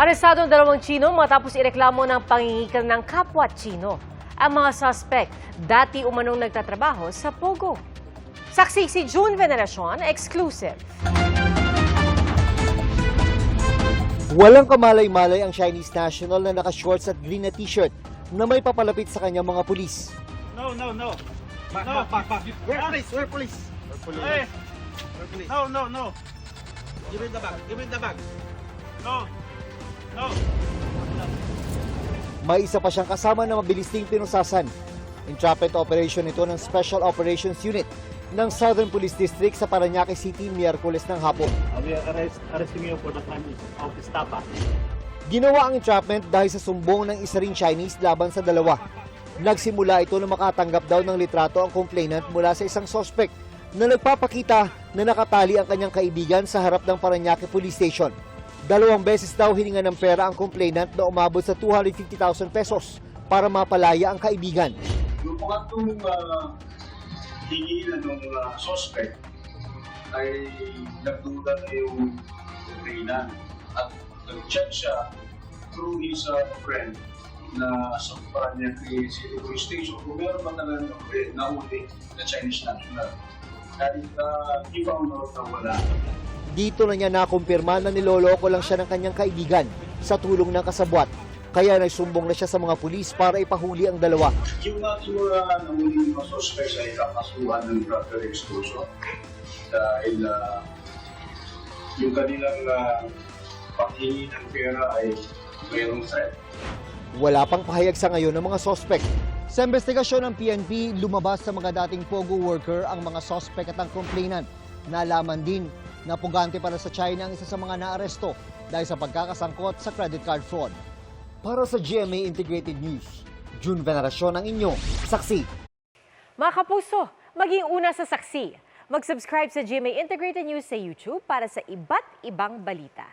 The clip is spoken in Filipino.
Arestado ang dalawang Tsino matapos ireklamo ng pangingikil ng kapwa Tsino. Ang mga suspect, dati umanong nagtatrabaho sa Pogo. Saksi si June Veneracion, exclusive. Walang kamalay-malay ang Chinese national na naka-shorts at green na t-shirt na may papalapit sa kanyang mga pulis. No. Back. Where police? Hey. Where police? No. Give me the bag. No. May isa pa siyang kasama na mabilis ding pinusasan. Entrapment operation ito ng Special Operations Unit ng Southern Police District sa Parañaque City, Miyerkules ng hapon. We are arresting you for the crime of estafa. Ginawa ang entrapment dahil sa sumbong ng isa ring Chinese laban sa dalawa. Nagsimula ito na makatanggap daw ng litrato ang complainant mula sa isang suspect na nagpapakita na nakatali ang kanyang kaibigan sa harap ng Parañaque Police Station. 2 beses daw hininga ng pera ang complainant na umabot sa 250,000 pesos para mapalaya ang kaibigan. Yung pangatlong hingilan ng suspect ay nagduda na yung complainant at nag-check siya through his friend na sa Parañaque City Police Station kung meron ba talaga nahuli na Chinese national. Kahit he found out na wala. Dito na niya nakumpirma na niloloko lang siya ng kanyang kaibigan sa tulong ng kasabwat. Kaya nagsumbong na siya sa mga pulis para ipahuli ang dalawa. Yung ating mga nahuli mga suspects ay kakasuhan ng brother extortion dahil yung kanilang paghingi ng pera ay mayroong threat. Wala pang pahayag sa ngayon ng mga suspect. Sa investigasyon ng PNP, lumabas sa mga dating Pogo worker ang mga suspect at ang complainant. Nalaman din na pugante para sa China ang isa sa mga naaresto dahil sa pagkakasangkot sa credit card fraud. Para sa GMA Integrated News, June Veneracion ang inyong saksi. Mga kapuso, maging una sa saksi. Mag-subscribe sa GMA Integrated News sa YouTube para sa iba't ibang balita.